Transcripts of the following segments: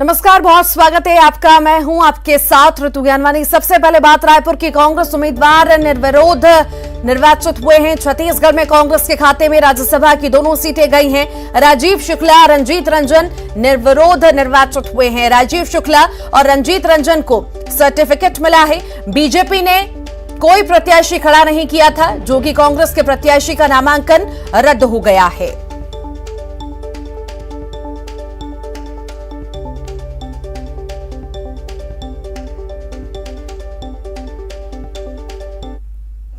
नमस्कार, बहुत स्वागत है आपका। मैं हूं आपके साथ ऋतु ज्ञानवानी। सबसे पहले बात रायपुर की कांग्रेस उम्मीदवार निर्विरोध निर्वाचित हुए हैं। छत्तीसगढ़ में कांग्रेस के खाते में राज्यसभा की दोनों सीटें गई हैं। राजीव शुक्ला, रंजीत रंजन निर्विरोध निर्वाचित हुए हैं। राजीव शुक्ला और रंजीत रंजन को सर्टिफिकेट मिला है। बीजेपी ने कोई प्रत्याशी खड़ा नहीं किया था, जो कि कांग्रेस के प्रत्याशी का नामांकन रद्द हो गया है।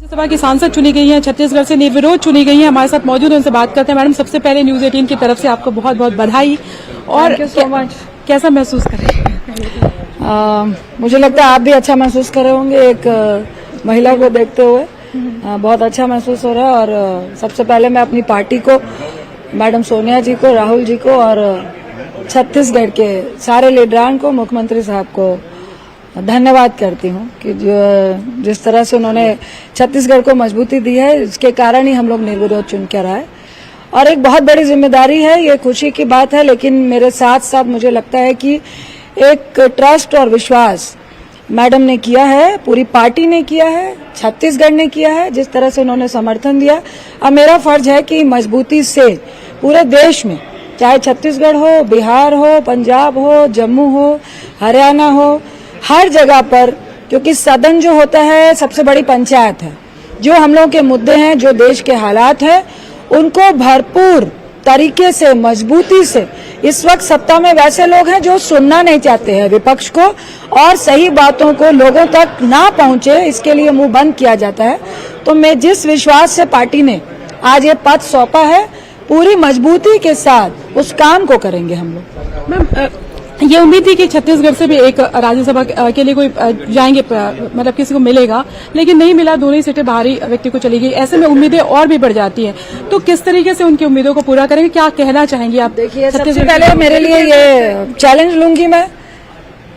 सभा की सांसद चुनी गई हैं, छत्तीसगढ़ से निर्विरोध चुनी गई हैं। हमारे साथ मौजूद हैं, उनसे बात करते हैं। मैडम, सबसे पहले न्यूज 18 की तरफ से आपको बहुत बहुत बधाई। और कैसा महसूस कर रहे हैं? मुझे लगता है आप भी अच्छा महसूस कर रहे होंगे एक महिला को देखते हुए। बहुत अच्छा महसूस हो रहा है। और सबसे पहले मैं अपनी पार्टी को, मैडम सोनिया जी को, राहुल जी को और छत्तीसगढ़ के सारे लीडरान को, मुख्यमंत्री साहब को धन्यवाद करती हूँ कि जिस तरह से उन्होंने छत्तीसगढ़ को मजबूती दी है, इसके कारण ही हम लोग निर्विरोध चुन कर आए। और एक बहुत बड़ी जिम्मेदारी है, ये खुशी की बात है, लेकिन मेरे साथ साथ मुझे लगता है कि एक ट्रस्ट और विश्वास मैडम ने किया है, पूरी पार्टी ने किया है, छत्तीसगढ़ ने किया है। जिस तरह से उन्होंने समर्थन दिया, अब मेरा फर्ज है कि मजबूती से पूरे देश में, चाहे छत्तीसगढ़ हो, बिहार हो, पंजाब हो, जम्मू हो, हरियाणा हो, हर जगह पर, क्योंकि सदन जो होता है सबसे बड़ी पंचायत है, जो हम लोगों के मुद्दे हैं, जो देश के हालात हैं, उनको भरपूर तरीके से, मजबूती से, इस वक्त सत्ता में वैसे लोग हैं जो सुनना नहीं चाहते हैं विपक्ष को, और सही बातों को लोगों तक ना पहुंचे, इसके लिए मुंह बंद किया जाता है। तो मैं जिस विश्वास से पार्टी ने आज ये पद सौंपा है, पूरी मजबूती के साथ उस काम को करेंगे हम लोग। मैम, ये उम्मीद थी कि छत्तीसगढ़ से भी एक राज्यसभा के लिए कोई जाएंगे, मतलब किसी को मिलेगा, लेकिन नहीं मिला। दोनों ही सीटें बाहरी व्यक्ति को चली गई। ऐसे में उम्मीदें और भी बढ़ जाती हैं। तो किस तरीके से उनकी उम्मीदों को पूरा करेंगे, क्या कहना चाहेंगे आप? देखिए, सबसे पहले मेरे लिए ये चैलेंज लूंगी मैं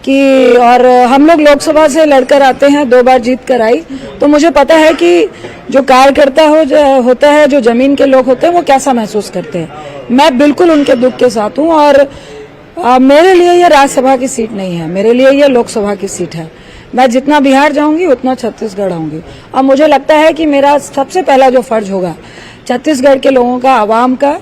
कि, और हम लोग लोकसभा से लड़कर आते हैं, 2 बार जीत कर आई, तो मुझे पता है कि जो कार्यकर्ता होता है, जो जमीन के लोग होते हैं, वो कैसा महसूस करते हैं। मैं बिल्कुल उनके दुख के साथ हूँ। और मेरे लिए ये राज्यसभा की सीट नहीं है, मेरे लिए ये लोकसभा की सीट है। मैं जितना बिहार जाऊंगी उतना छत्तीसगढ़ आऊंगी। और मुझे लगता है कि मेरा सबसे पहला जो फर्ज होगा, छत्तीसगढ़ के लोगों का, आवाम का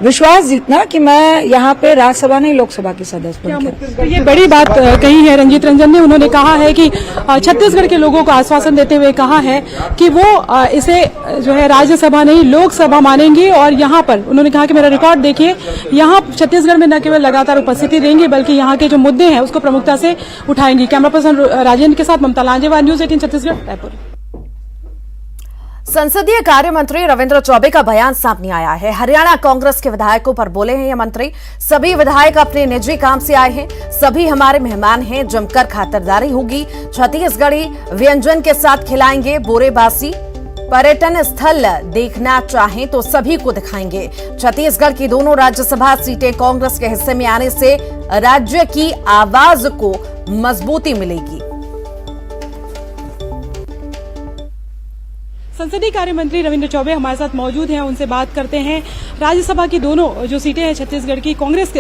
विश्वास जीतना कि मैं यहाँ पे राज्यसभा नहीं, लोकसभा की सदस्य बनकर। ये बड़ी बात कही है रंजीत रंजन ने। उन्होंने कहा है कि छत्तीसगढ़ के लोगों को आश्वासन देते हुए कहा है कि वो इसे जो है राज्यसभा नहीं, लोकसभा मानेंगे। और यहाँ पर उन्होंने कहा कि मेरा रिकॉर्ड देखिए, यहाँ छत्तीसगढ़ में न केवल लगातार उपस्थिति देंगे, बल्कि यहाँ के जो मुद्दे हैं उसको प्रमुखता से उठाएंगी। कैमरा पर्सन राजेंद्र के साथ ममता लांजेवार, न्यूज 18 छत्तीसगढ़, रायपुर। संसदीय कार्य मंत्री रविंद्र चौबे का बयान सामने आया है। हरियाणा कांग्रेस के विधायकों पर बोले हैं ये मंत्री। सभी विधायक अपने निजी काम से आए हैं, सभी हमारे मेहमान हैं, जमकर खातिरदारी होगी। छत्तीसगढ़ी व्यंजन के साथ खिलाएंगे बोरेबासी। पर्यटन स्थल देखना चाहें तो सभी को दिखाएंगे। छत्तीसगढ़ की दोनों राज्यसभा सीटें कांग्रेस के हिस्से में आने से राज्य की आवाज को मजबूती मिलेगी। संसदीय कार्य मंत्री रविंद्र चौबे हमारे साथ मौजूद हैं, उनसे बात करते हैं। राज्यसभा की दोनों जो सीटें हैं छत्तीसगढ़ की, कांग्रेस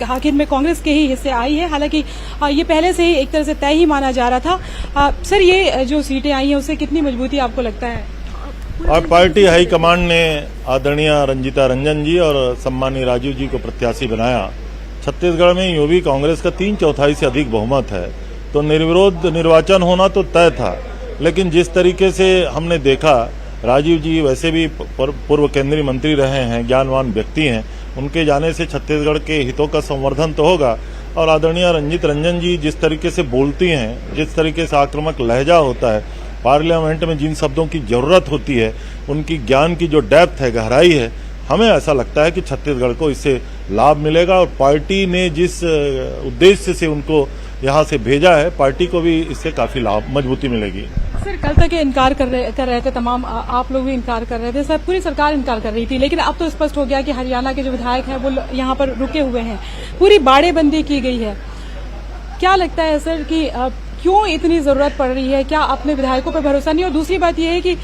आखिर में कांग्रेस के ही हिस्से आई है। हालांकि ये पहले से ही एक तरह से तय ही माना जा रहा था। सर, ये जो सीटें आई हैं उससे कितनी मजबूती आपको लगता है? और पार्टी हाईकमान ने आदरणीय रंजीता रंजन जी और सम्मानीय राजीव जी को प्रत्याशी बनाया। छत्तीसगढ़ में यूं भी कांग्रेस का 3/4 से अधिक बहुमत है, तो निर्विरोध निर्वाचन होना तो तय था। लेकिन जिस तरीके से हमने देखा, राजीव जी वैसे भी पूर्व केंद्रीय मंत्री रहे हैं, ज्ञानवान व्यक्ति हैं, उनके जाने से छत्तीसगढ़ के हितों का संवर्धन तो होगा। और आदरणीय रंजीत रंजन जी जिस तरीके से बोलती हैं, जिस तरीके से आक्रामक लहजा होता है, पार्लियामेंट में जिन शब्दों की जरूरत होती है, उनकी ज्ञान की जो डेप्थ है, गहराई है, हमें ऐसा लगता है कि छत्तीसगढ़ को इससे लाभ मिलेगा। और पार्टी ने जिस उद्देश्य से उनको यहाँ से भेजा है, पार्टी को भी इससे काफी लाभ, मजबूती मिलेगी। सर, कल तक इनकार कर रहे थे तमाम, आप लोग भी इनकार कर रहे थे, सर पूरी सरकार इनकार कर रही थी, लेकिन अब तो स्पष्ट हो गया कि हरियाणा के जो विधायक हैं वो यहाँ पर रुके हुए हैं। पूरी बाड़ेबंदी की गई है। क्या लगता है सर कि क्यों इतनी जरूरत पड़ रही है? क्या अपने विधायकों पर भरोसा नहीं? और दूसरी बात यह है कि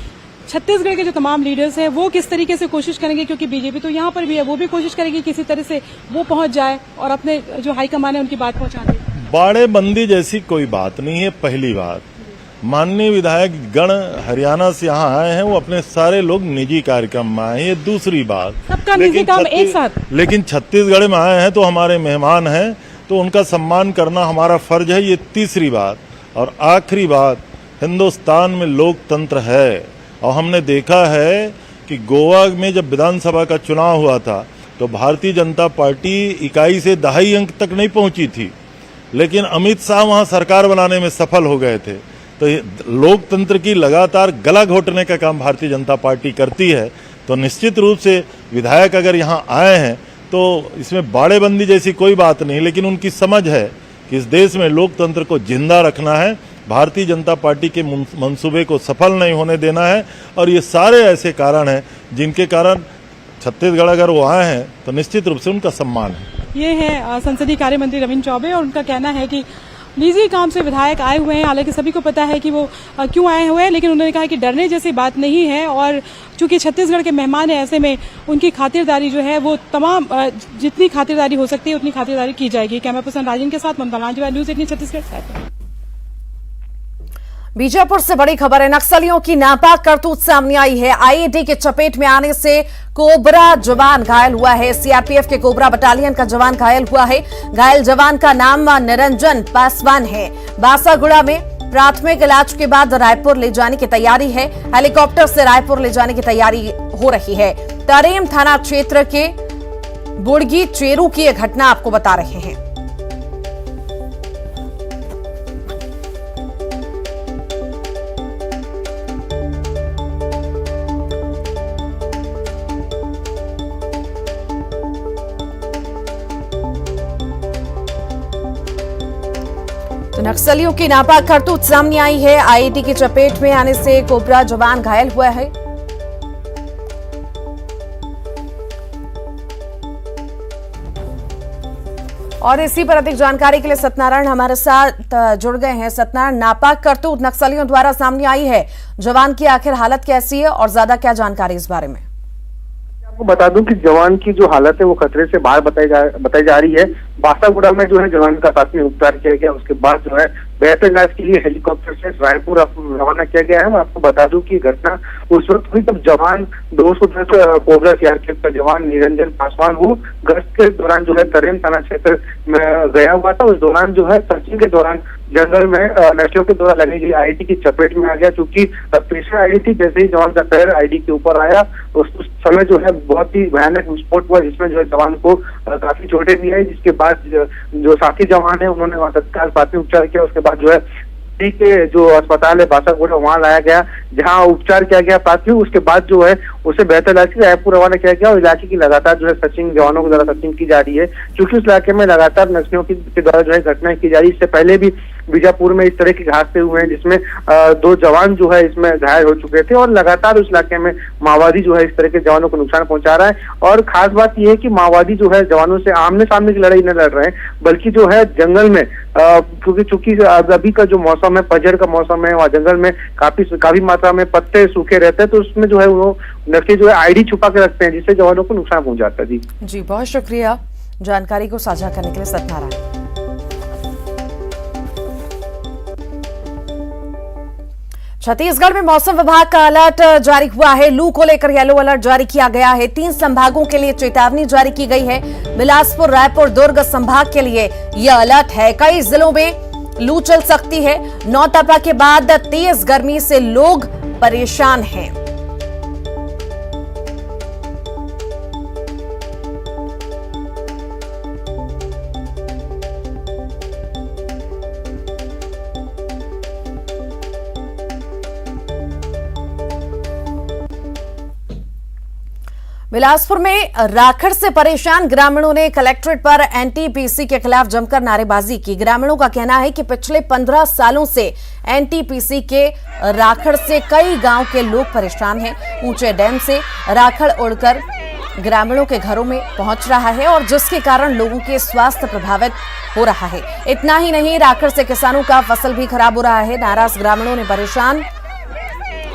छत्तीसगढ़ के जो तमाम लीडर्स हैं वो किस तरीके से कोशिश करेंगे, क्योंकि बीजेपी तो यहाँ पर भी है, वो भी कोशिश करेगी किसी तरह से वो पहुंच जाए और अपने जो हाईकमान है उनकी बात पहुंचा दे। बाड़ेबंदी जैसी कोई बात नहीं है। पहली बात, माननीय विधायक गण हरियाणा से यहाँ आए हैं, वो अपने सारे लोग निजी कार्यक्रम में आए हैं। ये दूसरी बात, सबका निजी काम एक साथ, लेकिन छत्तीसगढ़ में आए हैं तो हमारे मेहमान हैं, तो उनका सम्मान करना हमारा फर्ज है। ये तीसरी बात। और आखिरी बात, हिंदुस्तान में लोकतंत्र है और हमने देखा है कि गोवा में जब विधानसभा का चुनाव हुआ था तो भारतीय जनता पार्टी इकाई से दहाई अंक तक नहीं पहुंची थी, लेकिन अमित शाह वहां सरकार बनाने में सफल हो गए थे। तो लोकतंत्र की लगातार गला घोटने का काम भारतीय जनता पार्टी करती है। तो निश्चित रूप से विधायक अगर यहाँ आए हैं तो इसमें बाड़ेबंदी जैसी कोई बात नहीं, लेकिन उनकी समझ है कि इस देश में लोकतंत्र को जिंदा रखना है, भारतीय जनता पार्टी के मंसूबे को सफल नहीं होने देना है। और ये सारे ऐसे कारण हैं जिनके कारण छत्तीसगढ़ अगर वो आए हैं तो निश्चित रूप से उनका सम्मान है। ये है संसदीय कार्य मंत्री रविंद्र चौबे और उनका कहना है कि निजी काम से विधायक आए हुए हैं। हालांकि सभी को पता है कि वो क्यों आए हुए हैं, लेकिन उन्होंने कहा कि डरने जैसी बात नहीं है और चूंकि छत्तीसगढ़ के मेहमान हैं, ऐसे में उनकी खातिरदारी जो है वो तमाम जितनी खातिरदारी हो सकती है उतनी खातिरदारी की जाएगी। कैमरा पर्सन राजन के साथ ममता लांजवा, न्यूज 18 छत्तीसगढ़। बीजापुर से बड़ी खबर है, नक्सलियों की नापाक करतूत सामने आई है। आईईडी के चपेट में आने से कोबरा जवान घायल हुआ है। सीआरपीएफ के कोबरा बटालियन का जवान घायल हुआ है। घायल जवान का नाम निरंजन पासवान है। बासागुड़ा में प्राथमिक इलाज के बाद रायपुर ले जाने की तैयारी है। हेलीकॉप्टर से रायपुर ले जाने की तैयारी हो रही है। तरेम थाना क्षेत्र के बुड़गी चेरू की यह घटना आपको बता रहे हैं। तो नक्सलियों की नापाक करतूत सामने आई है। आईईडी की चपेट में आने से कोबरा जवान घायल हुआ है। और इसी पर अधिक जानकारी के लिए सत्यनारायण हमारे साथ जुड़ गए हैं। सत्यनारायण, नापाक करतूत नक्सलियों द्वारा सामने आई है, जवान की आखिर हालत कैसी है और ज्यादा क्या जानकारी इस बारे में? आपको बता दूं कि जवान की जो हालत है वो खतरे से बाहर बताई जा रही है। बासागुड़ा में जो है जवान का प्राथमिक उपचार किया गया, उसके बाद जो है बेहतर इलाज के लिए हेलीकॉप्टर से रायपुर रवाना किया गया है। मैं आपको बता दूं कि घटना उस वक्त हुई जब जवान 210 कोबरा सीआरपीएफ का जवान निरंजन पासवान वो गश्त के दौरान जो है तरेम थाना क्षेत्र में गया हुआ था। उस दौरान जो है सर्चिंग के दौरान जंगल में नशों के द्वारा लगी गई आईडी की चपेट में आ गया। चूंकि पेशेंट आईडी थी, जैसे ही जवान का पैर आईडी के ऊपर आया उस समय जो है बहुत ही भयानक विस्फोट हुआ, जिसमें जो है जवान को काफी चोटें भी आई। जिसके बाद जो साथी जवान है उन्होंने वहां तत्काल प्राथमिक उपचार किया। उसके बाद जो है के जो अस्पताल है बासागुड़ा वहां लाया गया, जहां उपचार किया गया प्राथमिक। उसके बाद जो है उसे बेहतर इलाज के लिए रायपुर रवाना किया गया और इलाके की लगातार जो है सर्चिंग जवानों के द्वारा सर्चिंग की जा रही है, क्योंकि उस इलाके में लगातार नक्सलियों के द्वारा जो है घटनाएं की जा रही है। इससे पहले भी बीजापुर में इस तरह के हादसे हुए हैं जिसमें 2 जवान जो है इसमें घायल हो चुके थे और लगातार उस इलाके में माओवादी जो है इस तरह के जवानों को नुकसान पहुंचा रहा है। और खास बात यह है कि माओवादी जो है जवानों से आमने सामने की लड़ाई न लड़ रहे हैं, बल्कि जो है जंगल में क्योंकि चूंकि अभी का जो मौसम है, पतझड़ का मौसम है, वहाँ जंगल में काफी मात्रा में पत्ते सूखे रहते हैं, तो उसमें जो है वो नक्सली जो है आईडी छुपा के रखते हैं, जिससे जवानों को नुकसान पहुंचाता है। जी बहुत शुक्रिया जानकारी को साझा करने के लिए सत्यनारायण। छत्तीसगढ़ में मौसम विभाग का अलर्ट जारी हुआ है। लू को लेकर येलो अलर्ट जारी किया गया है। 3 संभागों के लिए चेतावनी जारी की गई है। बिलासपुर, रायपुर, दुर्ग संभाग के लिए यह अलर्ट है। कई जिलों में लू चल सकती है। नौतपा के बाद तेज गर्मी से लोग परेशान हैं। बिलासपुर में राखड़ से परेशान ग्रामीणों ने कलेक्ट्रेट पर एनटीपीसी के खिलाफ जमकर नारेबाजी की। ग्रामीणों का कहना है कि पिछले 15 सालों से एनटीपीसी के राखड़ से कई गांव के लोग परेशान हैं। ऊंचे डैम से राखड़ उड़कर ग्रामीणों के घरों में पहुंच रहा है और जिसके कारण लोगों के स्वास्थ्य प्रभावित हो रहा है। इतना ही नहीं, राखड़ से किसानों का फसल भी खराब हो रहा है। नाराज ग्रामीणों ने परेशान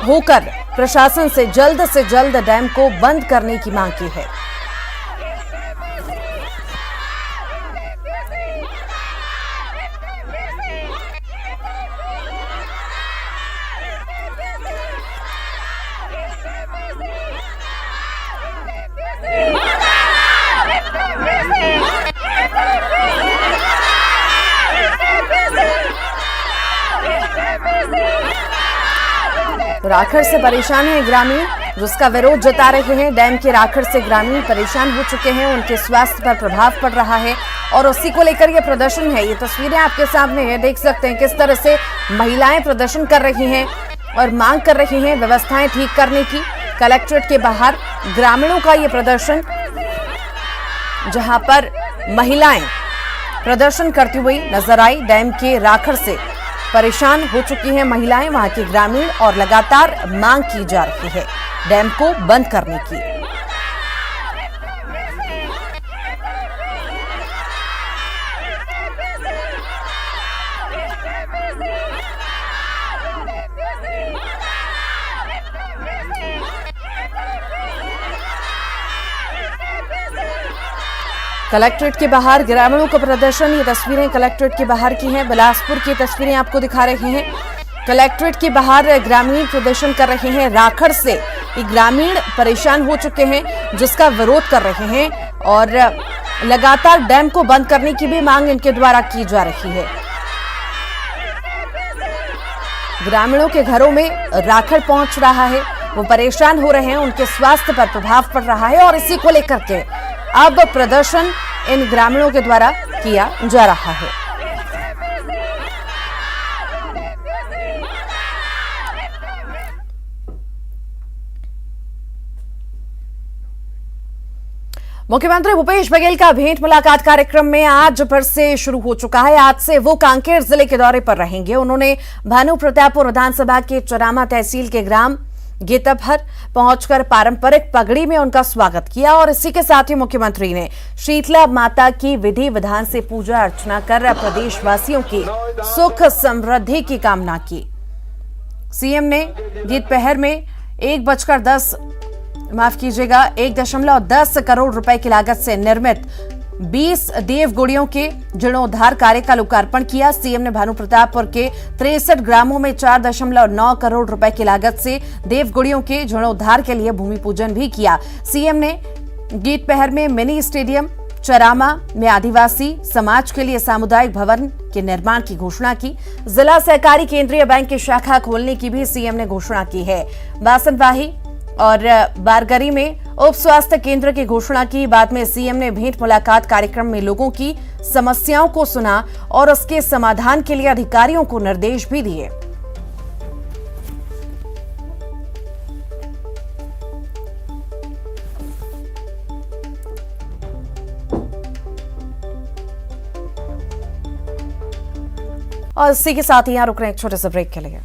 होकर प्रशासन से जल्द डैम को बंद करने की मांग की है। राखड़ से परेशान है ग्रामीण, जिसका विरोध जता रहे हैं। डैम के राखड़ से ग्रामीण परेशान हो चुके हैं, उनके स्वास्थ्य पर प्रभाव पड़ रहा है और उसी को लेकर ये प्रदर्शन है। ये तस्वीरें आपके सामने है, देख सकते हैं किस तरह से महिलाएं प्रदर्शन कर रही हैं और मांग कर रही हैं व्यवस्थाएं ठीक करने की। कलेक्ट्रेट के बाहर ग्रामीणों का ये प्रदर्शन, जहां पर महिलाएं प्रदर्शन करती हुई नजर आई। डैम के राखड़ से परेशान हो चुकी हैं महिलाएं, वहां के ग्रामीण, और लगातार मांग की जा रही है डैम को बंद करने की। कलेक्ट्रेट के बाहर ग्रामीणों का प्रदर्शन। ये तस्वीरें कलेक्ट्रेट के बाहर की हैं, बिलासपुर की तस्वीरें आपको दिखा रहे हैं। कलेक्ट्रेट के बाहर ग्रामीण प्रदर्शन कर रहे हैं। राखड़ से ये ग्रामीण परेशान हो चुके हैं, जिसका विरोध कर रहे हैं और लगातार डैम को बंद करने की भी मांग इनके द्वारा की जा रही है। ग्रामीणों के घरों में राखड़ पहुंच रहा है, वो परेशान हो रहे हैं, उनके स्वास्थ्य पर प्रभाव पड़ रहा है और इसी को लेकर के अब प्रदर्शन इन ग्रामीणों के द्वारा किया जा रहा है। मुख्यमंत्री भूपेश बघेल का भेंट मुलाकात कार्यक्रम में आज फिर से शुरू हो चुका है। आज से वो कांकेर जिले के दौरे पर रहेंगे। उन्होंने भानु प्रतापपुर विधानसभा के चरामा तहसील के ग्राम गेतभर पहुंचकर पारंपरिक पगड़ी में उनका स्वागत किया और इसी के साथ ही मुख्यमंत्री ने शीतला माता की विधि विधान से पूजा अर्चना कर प्रदेशवासियों की सुख समृद्धि की कामना की। सीएम ने दोपहर में 1.10 करोड़ रुपए की लागत से निर्मित 20 देवगुड़ियों के जीर्णोद्धार कार्य का लोकार्पण किया। सीएम ने भानु प्रतापपुर के 63 ग्रामों में 4.9 करोड़ रुपए की लागत से देवगुड़ियों के जीर्णोद्धार के लिए भूमि पूजन भी किया। सीएम ने दोपहर में मिनी स्टेडियम चरामा में आदिवासी समाज के लिए सामुदायिक भवन के निर्माण की घोषणा की। जिला सहकारी केंद्रीय बैंक की शाखा खोलने की भी सीएम ने घोषणा की है। बासनवाही और बारगरी में उप स्वास्थ्य केंद्र की घोषणा की। बाद में सीएम ने भेंट मुलाकात कार्यक्रम में लोगों की समस्याओं को सुना और उसके समाधान के लिए अधिकारियों को निर्देश भी दिए। और इसी के साथ ही यहां रुक रहे हैं एक छोटे से ब्रेक के लिए।